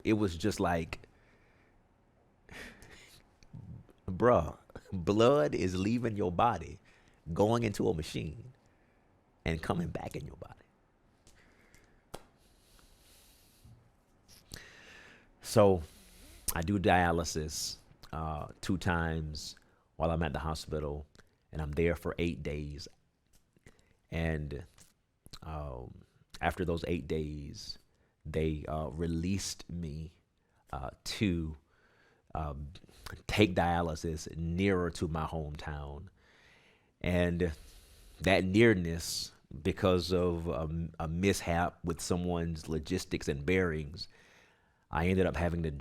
It was just like, bruh, blood is leaving your body, going into a machine, and coming back in your body. So I do dialysis 2 times while I'm at the hospital, and I'm there for 8 days. And um, after those 8 days, they released me to uh, take dialysis nearer to my hometown. And that nearness, because of a mishap with someone's logistics and bearings, I ended up having to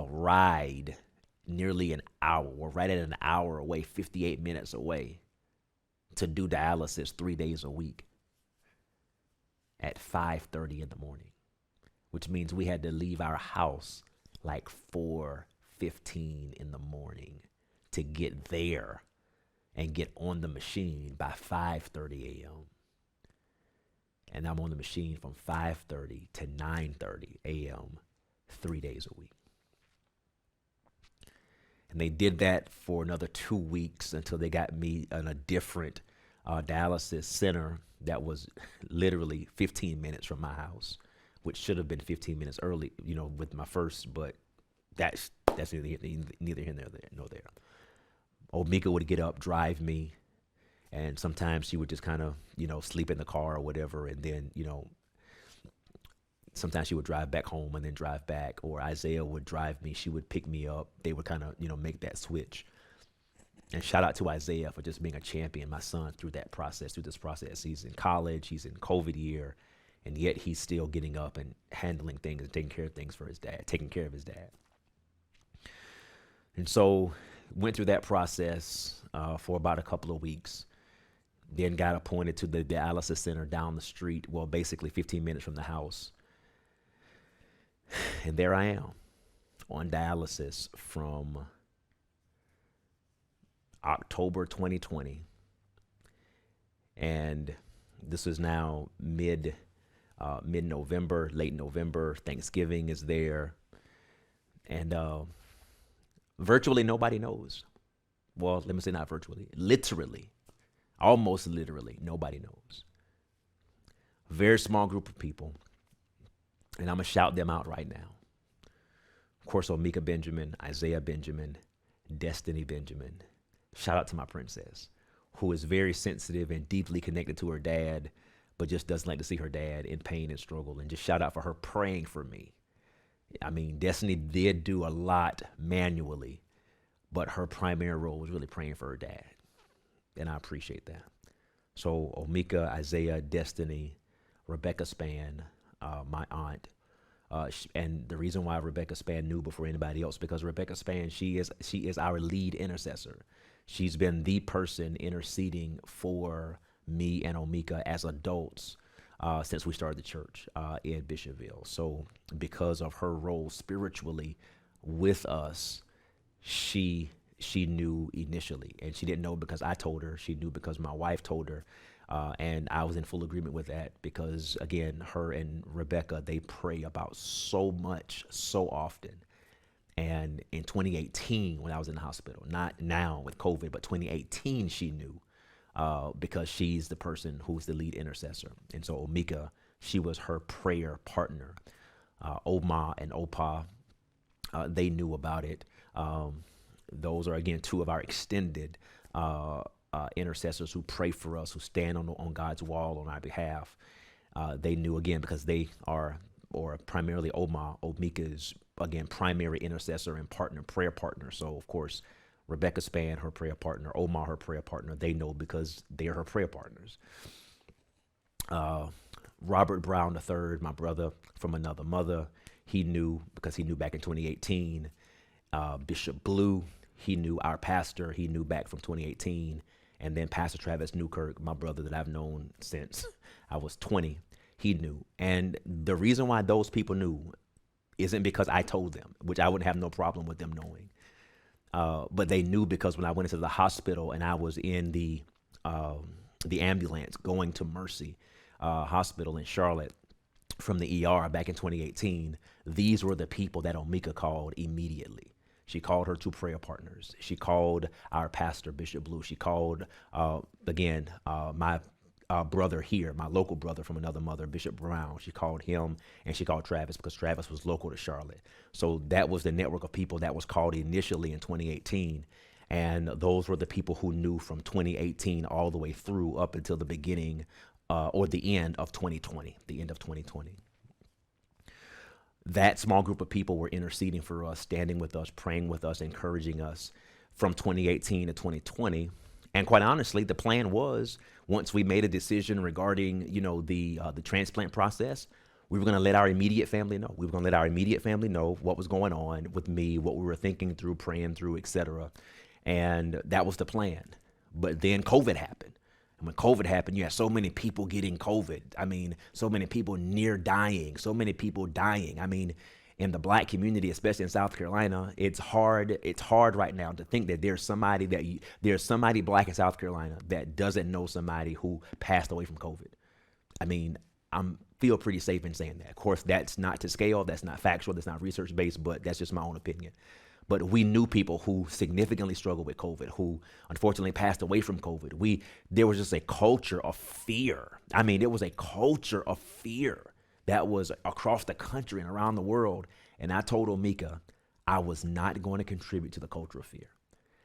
ride nearly an hour, or right at an hour away, 58 minutes away, to do dialysis 3 days a week at 5:30 in the morning, which means we had to leave our house like 4:15 in the morning to get there and get on the machine by 5:30 a.m. And I'm on the machine from 5:30 to 9:30 a.m. 3 days a week. And they did that for another 2 weeks until they got me in a different dialysis center that was literally 15 minutes from my house, which should have been 15 minutes early, with my first, but that's neither here nor there. Omeka would get up, drive me, and sometimes she would just kind of, sleep in the car or whatever, and then, sometimes she would drive back home and then drive back, or Isaiah would drive me. She would pick me up. They would kind of, make that switch. And shout out to Isaiah for just being a champion, my son, through this process. He's in college, he's in COVID year, and yet he's still getting up and handling things and taking care of things for his dad, taking care of his dad. And so went through that process for about a couple of weeks. Then got appointed to the dialysis center down the street, well, basically 15 minutes from the house. And there I am on dialysis from October 2020. And this is now mid-November, late November. Thanksgiving is there. And virtually nobody knows. Well, let me say not virtually. Literally, almost literally, nobody knows. Very small group of people. And I'm going to shout them out right now. Of course, Omeka Benjamin, Isaiah Benjamin, Destiny Benjamin. Shout out to my princess, who is very sensitive and deeply connected to her dad, but just doesn't like to see her dad in pain and struggle. And just shout out for her praying for me. I mean, Destiny did do a lot manually, but her primary role was really praying for her dad. And I appreciate that. So Omeka, Isaiah, Destiny, Rebecca Span, my aunt. And the reason why Rebecca Span knew before anybody else, because Rebecca Span, she is our lead intercessor. She's been the person interceding for me and Omeka as adults since we started the church in Bishopville. So because of her role spiritually with us, she knew initially, and she didn't know because I told her. She knew because my wife told her. And I was in full agreement with that because, again, her and Rebecca, they pray about so much, so often. And in 2018, when I was in the hospital, not now with COVID, but 2018, she knew because she's the person who's the lead intercessor. And so Omeka, she was her prayer partner. Oma and Opa, they knew about it. Those are, again, two of our extended intercessors who pray for us, who stand on God's wall on our behalf. They knew, again, because they are, or primarily Omeka's, again, primary intercessor and prayer partner. So, of course, Rebecca Span, her prayer partner, Oma, her prayer partner, they know because they are her prayer partners. Robert Brown III, my brother from another mother, he knew because he knew back in 2018. Bishop Blue, he knew our pastor, he knew back from 2018. And then Pastor Travis Newkirk, my brother that I've known since I was 20, he knew. And the reason why those people knew isn't because I told them, which I would have no problem with them knowing. But they knew because when I went into the hospital and I was in the ambulance going to Mercy Hospital in Charlotte, from the ER back in 2018, these were the people that Omeka called immediately. She called her two prayer partners. She called our pastor, Bishop Blue. She called, my brother here, my local brother from another mother, Bishop Brown. She called him, and she called Travis because Travis was local to Charlotte. So that was the network of people that was called initially in 2018. And those were the people who knew from 2018 all the way through up until the beginning or the end of 2020, the end of 2020. That small group of people were interceding for us, standing with us, praying with us, encouraging us from 2018 to 2020. And quite honestly, the plan was, once we made a decision regarding, the transplant process, we were going to let our immediate family know. We were going to let our immediate family know what was going on with me, what we were thinking through, praying through, etc. And that was the plan. But then COVID happened. And when COVID happened, you had so many people getting COVID. I mean, so many people near dying, so many people dying. I mean, in the black community, especially in South Carolina, it's hard. It's hard right now to think that there's somebody black in South Carolina that doesn't know somebody who passed away from COVID. I mean, I'm feel pretty safe in saying that. Of course, that's not to scale. That's not factual. That's not research based, but that's just my own opinion. But we knew people who significantly struggled with COVID, who unfortunately passed away from COVID. There was just a culture of fear. I mean, it was a culture of fear that was across the country and around the world. And I told Omeka, I was not going to contribute to the culture of fear.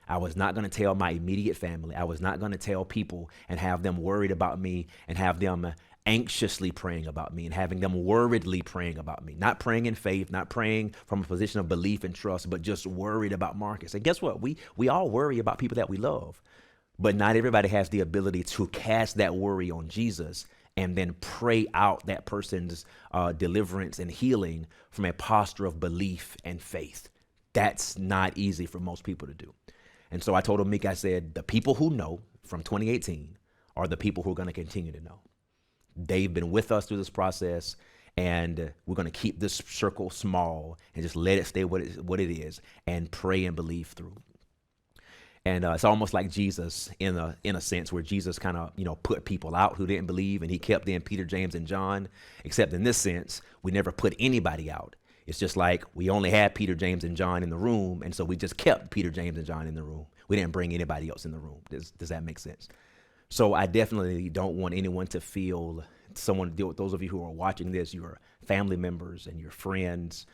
I was not going to tell my immediate family. I was not going to tell people and have them worried about me and have them anxiously praying about me and having them worriedly praying about me. Not praying in faith, not praying from a position of belief and trust, but just worried about Marcus. And guess what? We all worry about people that we love, but not everybody has the ability to cast that worry on Jesus and then pray out that person's deliverance and healing from a posture of belief and faith. That's not easy for most people to do. And so I told Omeka, I said, the people who know from 2018 are the people who are going to continue to know. They've been with us through this process, and we're going to keep this circle small and just let it stay what it is and pray and believe through. And it's almost like Jesus in a sense where Jesus kind of, put people out who didn't believe, and he kept in Peter, James, and John, except in this sense, we never put anybody out. It's just like we only had Peter, James, and John in the room, and so we just kept Peter, James, and John in the room. We didn't bring anybody else in the room. Does that make sense? So I definitely don't want anyone to feel those of you who are watching this, your family members and your friends,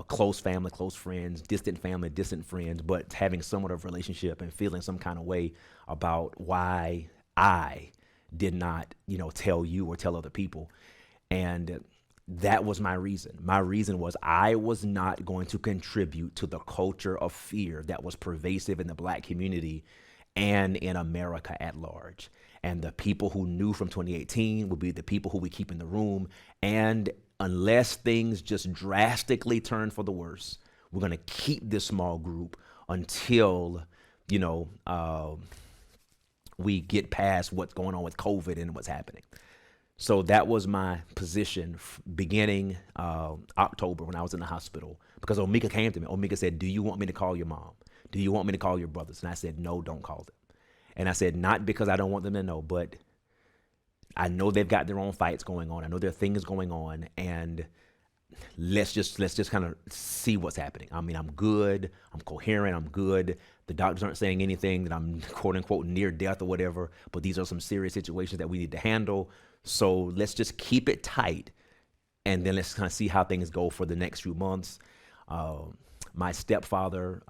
close family, close friends, distant family, distant friends, but having somewhat of a relationship and feeling some kind of way about why I did not, tell you or tell other people. And that was my reason. My reason was I was not going to contribute to the culture of fear that was pervasive in the black community and in America at large. And the people who knew from 2018 would be the people who we keep in the room. And unless things just drastically turn for the worse, we're going to keep this small group until, we get past what's going on with COVID and what's happening. So that was my position beginning October when I was in the hospital, because Omeka came to me. Omeka said, do you want me to call your mom? Do you want me to call your brothers? And I said, no, don't call them. And I said, not because I don't want them to know, but I know they've got their own fights going on. I know there are things going on, and let's just kind of see what's happening. I mean, I'm good. I'm coherent. I'm good. The doctors aren't saying anything that I'm quote unquote near death or whatever, but these are some serious situations that we need to handle. So let's just keep it tight, and then let's kind of see how things go for the next few months. My stepfather,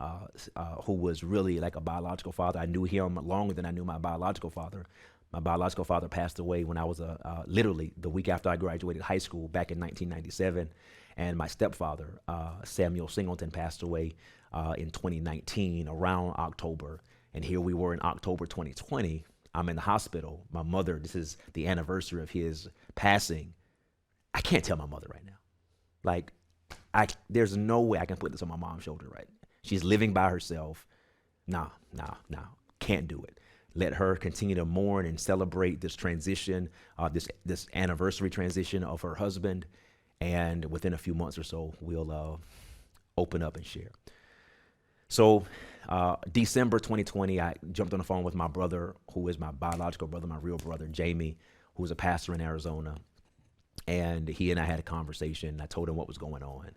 who was really like a biological father, I knew him longer than I knew my biological father. My biological father passed away when I was literally the week after I graduated high school back in 1997. And my stepfather, Samuel Singleton, passed away in 2019 around October. And here we were in October 2020. I'm in the hospital. My mother, this is the anniversary of his passing. I can't tell my mother right now. Like, there's no way I can put this on my mom's shoulder, right? She's living by herself. Nah, can't do it. Let her continue to mourn and celebrate this transition, this anniversary transition of her husband. And within a few months or so, we'll open up and share. So December 2020, I jumped on the phone with my brother, who is my biological brother, my real brother, Jamie, who's a pastor in Arizona. And he and I had a conversation. I told him what was going on.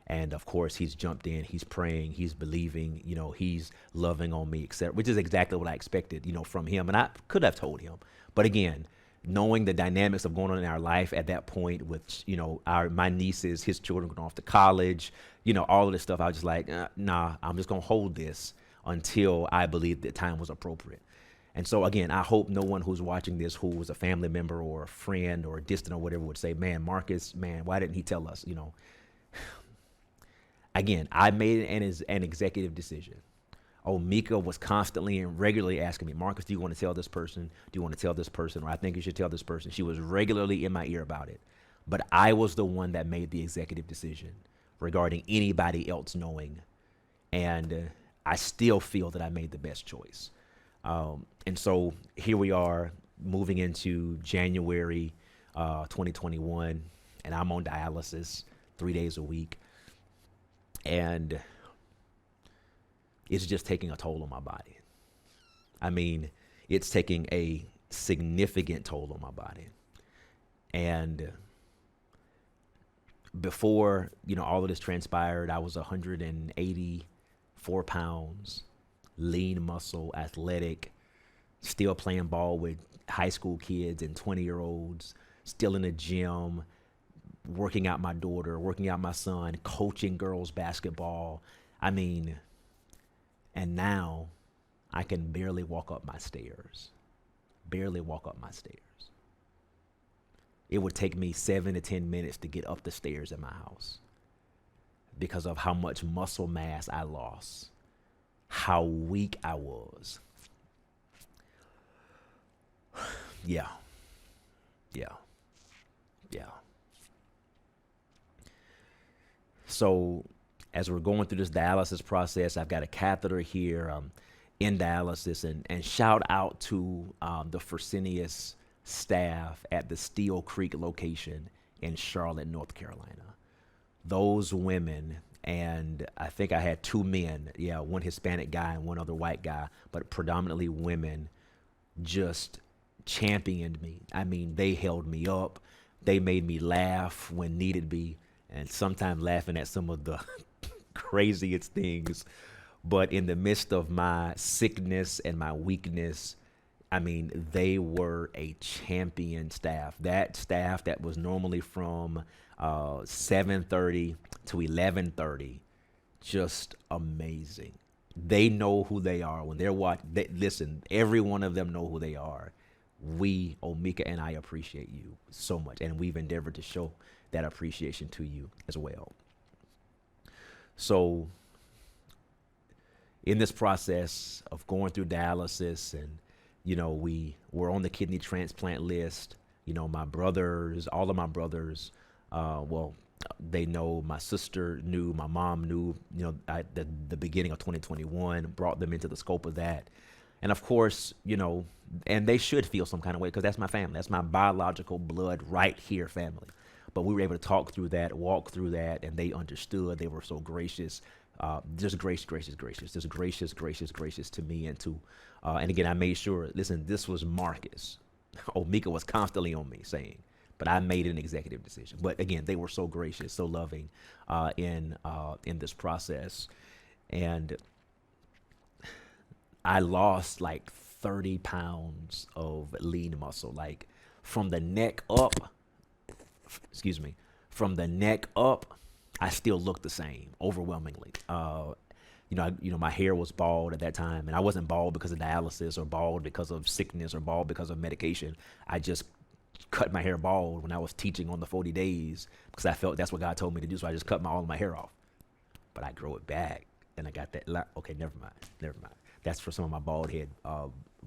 And of course, he's jumped in, he's praying, he's believing, he's loving on me, etc., which is exactly what I expected, from him. And I could have told him. But again, knowing the dynamics of going on in our life at that point with, my nieces, his children going off to college, all of this stuff, I was just like, nah, I'm just going to hold this until I believe the time was appropriate. And so, again, I hope no one who's watching this who was a family member or a friend or a distant or whatever would say, man, Marcus, man, why didn't he tell us, Again, I made an executive decision. Omeka was constantly and regularly asking me, Marcus, do you want to tell this person? Do you want to tell this person? Or I think you should tell this person. She was regularly in my ear about it. But I was the one that made the executive decision regarding anybody else knowing. And I still feel that I made the best choice. And so here we are moving into January 2021, and I'm on dialysis 3 days a week. And it's just taking a toll on my body. I mean, it's taking a significant toll on my body. And before, all of this transpired, I was 184 pounds, lean muscle, athletic, still playing ball with high school kids and 20-year-olds, still in the gym, working out my daughter, working out my son, coaching girls basketball. I mean, and now I can barely walk up my stairs. Barely walk up my stairs. It would take me 7 to 10 minutes to get up the stairs in my house because of how much muscle mass I lost, how weak I was. Yeah. So as we're going through this dialysis process, I've got a catheter here. I'm in dialysis, and shout out to the Fresenius staff at the Steel Creek location in Charlotte, North Carolina. Those women, and I think I had 2 men, one Hispanic guy and one other white guy, but predominantly women, just championed me. I mean, they held me up. They made me laugh when needed be, and sometimes laughing at some of the craziest things. But in the midst of my sickness and my weakness, I mean, they were a champion staff. That staff that was normally from 7:30 to 11:30, just amazing. They know who they are when they're watching. Listen, every one of them know who they are. We, Omeka and I, appreciate you so much, and we've endeavored to show that appreciation to you as well. So in this process of going through dialysis, and we were on the kidney transplant list. My brothers, all of my brothers, they know. My sister knew, my mom knew, at the beginning of 2021, brought them into the scope of that. And of course, and they should feel some kind of way because that's my family. That's my biological blood right here family. But we were able to talk through that, walk through that, and they understood. They were so gracious, just gracious, just gracious to me and to, and again, I made sure, listen, this was Marcus. Omeka was constantly on me saying, but I made an executive decision. But again, they were so gracious, so loving in this process. And I lost like 30 pounds of lean muscle, like from the neck up, I still look the same overwhelmingly. My hair was bald at that time, and I wasn't bald because of dialysis or bald because of sickness or bald because of medication. I just cut my hair bald when I was teaching on the 40 days because I felt that's what God told me to do. So I just cut all of my hair off, but I grow it back, and I got that. Okay, never mind. That's for some of my bald head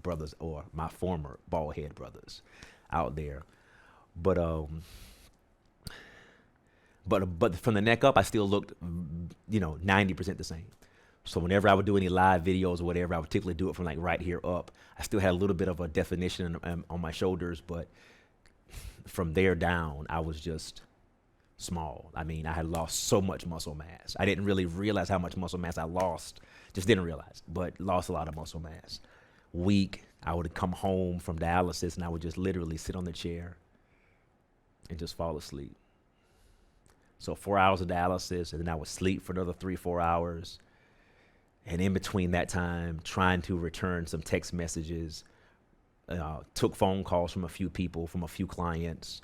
brothers, or my former bald head brothers out there. But from the neck up, I still looked, 90% the same. So whenever I would do any live videos or whatever, I would typically do it from like right here up. I still had a little bit of a definition on my shoulders, but from there down, I was just small. I mean, I had lost so much muscle mass. I didn't really realize how much muscle mass I lost. Just didn't realize, but lost a lot of muscle mass. Weak. I would come home from dialysis and I would just literally sit on the chair and just fall asleep. So 4 hours of dialysis, and then I would sleep for another 3, 4 hours. And in between that time, trying to return some text messages, took phone calls from a few people, from a few clients,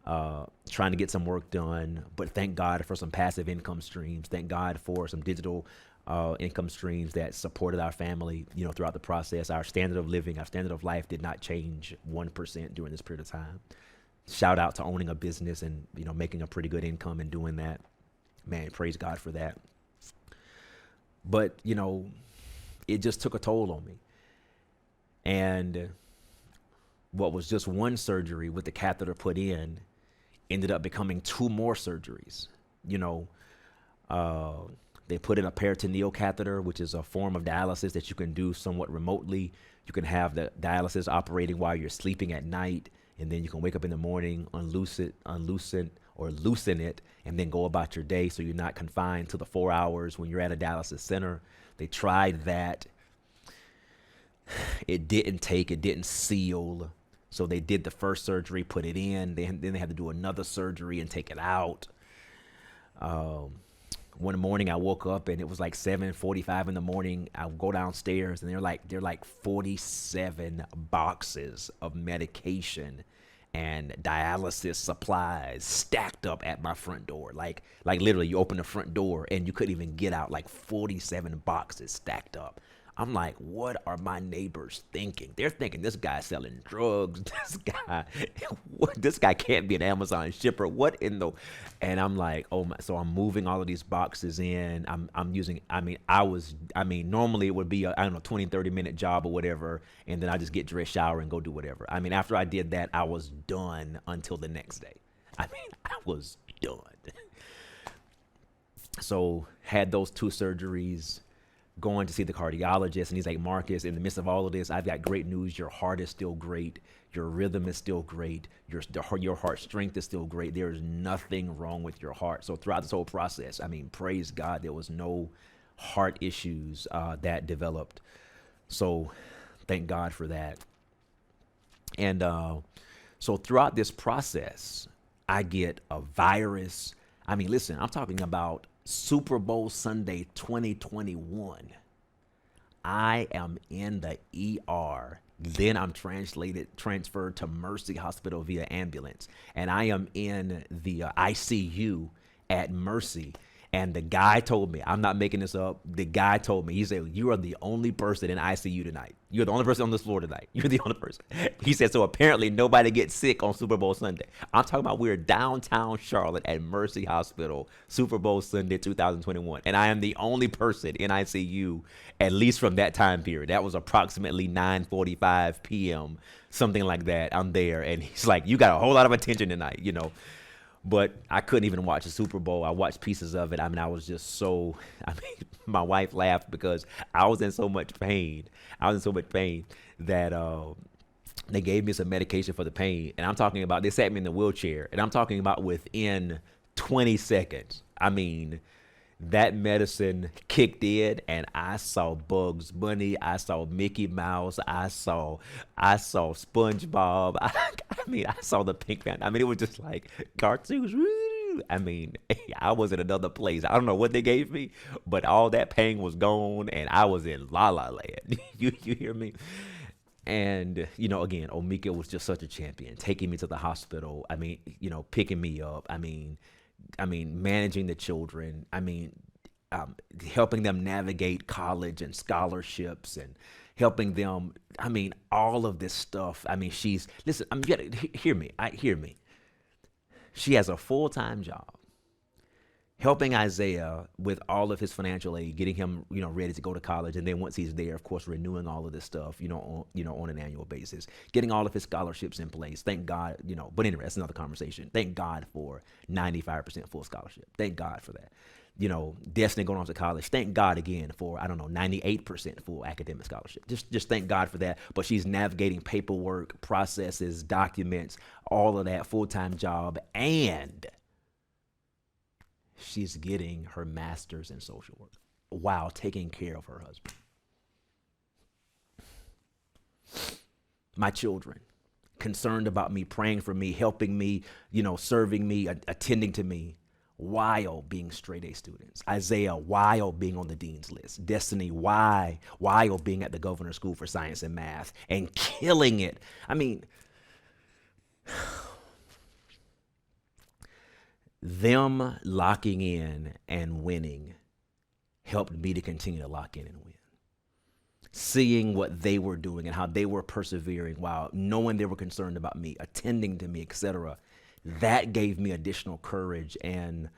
trying to get some work done. But thank God for some passive income streams. Thank God for some digital income streams that supported our family, throughout the process. Our standard of living, our standard of life did not change 1% during this period of time. Shout out to owning a business and, making a pretty good income and doing that. Man, praise God for that. But, it just took a toll on me. And what was just one surgery with the catheter put in ended up becoming 2 more surgeries. They put in a peritoneal catheter, which is a form of dialysis that you can do somewhat remotely. You can have the dialysis operating while you're sleeping at night, and then you can wake up in the morning, loosen it, and then go about your day, so you're not confined to the 4 hours when you're at a dialysis center. They tried that. It didn't seal. So they did the first surgery, put it in. Then they had to do another surgery and take it out. One morning I woke up and it was like 7:45 in the morning. I go downstairs and they're like 47 boxes of medication and dialysis supplies stacked up at my front door. Like literally you open the front door and you couldn't even get out, like 47 boxes stacked up. I'm like, what are my neighbors thinking? They're thinking this guy's selling drugs. This guy can't be an Amazon shipper. What in the? And I'm like, oh my. So I'm moving all of these boxes in. I'm using. Normally it would be a 20, 30-minute job or whatever, and then I just get dressed, shower, and go do whatever. After I did that, I was done until the next day. I was done. So had those 2 surgeries. Going to see the cardiologist, and he's like, Marcus, in the midst of all of this, I've got great news. Your heart is still great. Your rhythm is still great. Your heart strength is still great. There is nothing wrong with your heart. So throughout this whole process, praise God, there was no heart issues that developed. So thank God for that. And so throughout this process, I get a virus. Listen, I'm talking about Super Bowl Sunday 2021. I am in the ER. Then I'm transferred to Mercy Hospital via ambulance. And I am in the ICU at Mercy. And the guy told me, I'm not making this up. The guy told me, he said, you are the only person in ICU tonight. You're the only person on this floor tonight. You're the only person. He said, so apparently nobody gets sick on Super Bowl Sunday. I'm talking about we're downtown Charlotte at Mercy Hospital, Super Bowl Sunday 2021. And I am the only person in ICU, at least from that time period. That was approximately 9:45 p.m., something like that. I'm there. And he's like, you got a whole lot of attention tonight, But I couldn't even watch the Super Bowl. I watched pieces of it. I was just so, my wife laughed because I was in so much pain. That they gave me some medication for the pain. And I'm talking about, they sat me in the wheelchair. And I'm talking about within 20 seconds. That medicine kicked in and I saw Bugs Bunny, I saw Mickey Mouse, I saw SpongeBob. I saw the Pink Panther. It was just like cartoons. Woo! I was in another place. I don't know what they gave me, but all that pain was gone and I was in La La Land. You hear me? And, again, Omeka was just such a champion, taking me to the hospital. Picking me up. Managing the children. Helping them navigate college and scholarships and helping them. All of this stuff. Listen, you gotta hear me. She has a full-time job, helping Isaiah with all of his financial aid, getting him, ready to go to college. And then once he's there, of course, renewing all of this stuff, on an annual basis, getting all of his scholarships in place. Thank God, but anyway, that's another conversation. Thank God for 95% full scholarship. Thank God for that. Destiny going off to college. Thank God again for, 98% full academic scholarship. Just thank God for that. But she's navigating paperwork, processes, documents, all of that, full-time job, and she's getting her master's in social work while taking care of her husband. My children concerned about me, praying for me, helping me, serving me, attending to me, while being straight A students. Isaiah, while being on the dean's list. Destiny, while being at the governor's school for science and math and killing it. I mean, them locking in and winning helped me to continue to lock in and win. Seeing what they were doing and how they were persevering while knowing they were concerned about me, attending to me, etc., that gave me additional courage and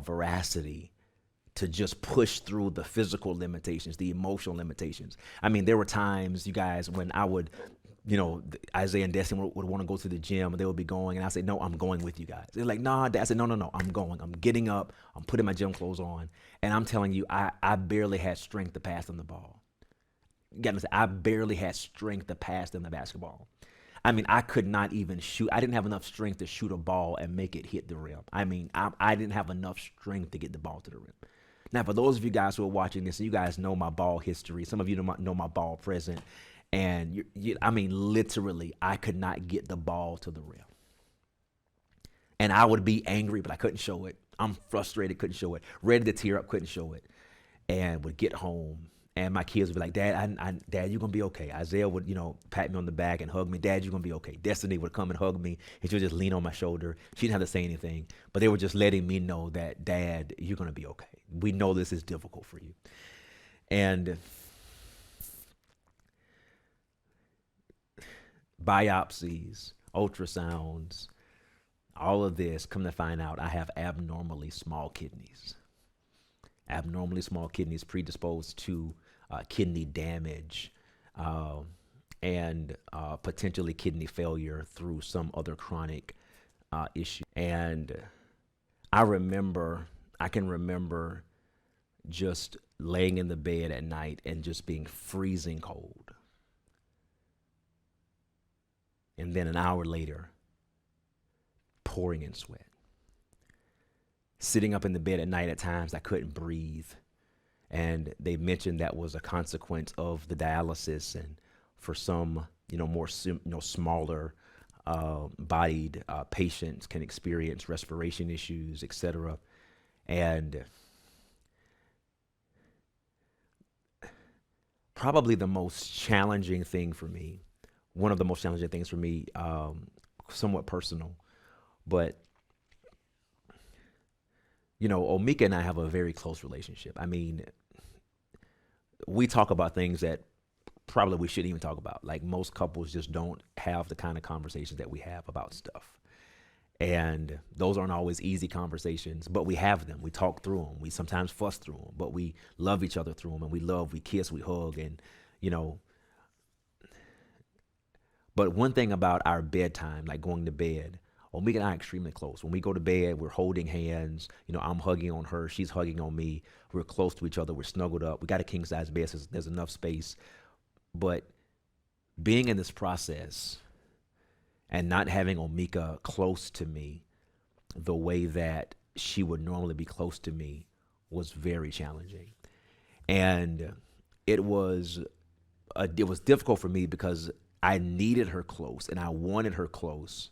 veracity to just push through the physical limitations, the emotional limitations. I mean, there were times, you guys, when I would, Isaiah and Destiny would want to go to the gym and they would be going, and I say, no, I'm going with you guys. They're like, nah, Dad. I said, no, I'm going. I'm getting up. I'm putting my gym clothes on. And I'm telling you, I barely had strength to pass them the ball. You gotta say, I barely had strength to pass them the basketball. I mean, I could not even shoot. I didn't have enough strength to shoot a ball and make it hit the rim. I mean, I didn't have enough strength to get the ball to the rim. Now, for those of you guys who are watching this, you guys know my ball history. Some of you know my ball present. And, I mean, literally, I could not get the ball to the rim. And I would be angry, but I couldn't show it. I'm frustrated, couldn't show it. Ready to tear up, couldn't show it. And would get home. And my kids would be like, Dad, Dad, you're going to be okay. Isaiah would, pat me on the back and hug me. Dad, you're going to be okay. Destiny would come and hug me, and she would just lean on my shoulder. She didn't have to say anything, but they were just letting me know that, Dad, you're going to be okay. We know this is difficult for you. And biopsies, ultrasounds, all of this, come to find out, I have abnormally small kidneys. Abnormally small kidneys predisposed to kidney damage and potentially kidney failure through some other chronic issue. And I can remember just laying in the bed at night and just being freezing cold. And then an hour later, pouring in sweat. Sitting up in the bed at night at times, I couldn't breathe. And they mentioned that was a consequence of the dialysis. And for some, more smaller bodied patients can experience respiration issues, etc. And probably the most challenging thing for me, one of the most challenging things for me, somewhat personal, but Omeka and I have a very close relationship. I mean, we talk about things that probably we shouldn't even talk about. Like, most couples just don't have the kind of conversations that we have about stuff. And those aren't always easy conversations, but we have them. We talk through them. We sometimes fuss through them, but we love each other through them, and we kiss, we hug, and, But one thing about our bedtime, like going to bed, Omeka and I are extremely close. When we go to bed, we're holding hands. I'm hugging on her. She's hugging on me. We're close to each other. We're snuggled up. We got a king-size bed, so there's enough space. But being in this process and not having Omeka close to me the way that she would normally be close to me was very challenging. And it was difficult for me because I needed her close and I wanted her close.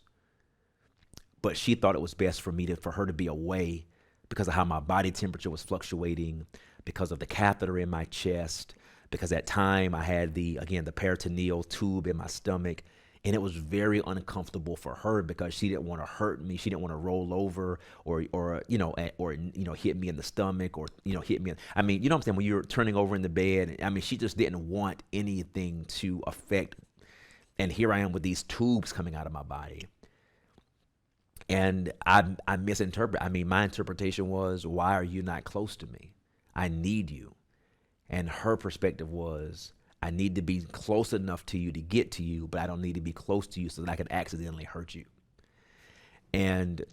But she thought it was best for her to be away because of how my body temperature was fluctuating, because of the catheter in my chest, because at time I had the peritoneal tube in my stomach, and it was very uncomfortable for her because she didn't want to hurt me. She didn't want to roll over or hit me in the stomach or hit me. I mean, you know what I'm saying? When you're turning over in the bed, I mean, she just didn't want anything to affect. And here I am with these tubes coming out of my body. And I misinterpret. I mean, my interpretation was, why are you not close to me? I need you. And her perspective was, I need to be close enough to you to get to you, but I don't need to be close to you so that I can accidentally hurt you. And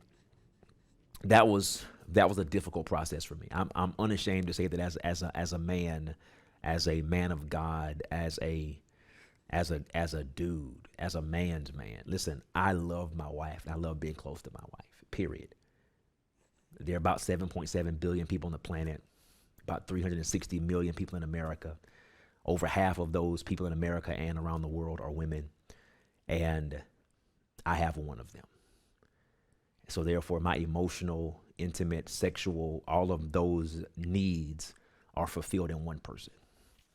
that was a difficult process for me. I'm unashamed to say that as a man of God, as a dude, as a man's man. Listen, I love my wife and I love being close to my wife, period. There are about 7.7 billion people on the planet, about 360 million people in America. Over half of those people in America and around the world are women. And I have one of them. So therefore, my emotional, intimate, sexual, all of those needs are fulfilled in one person.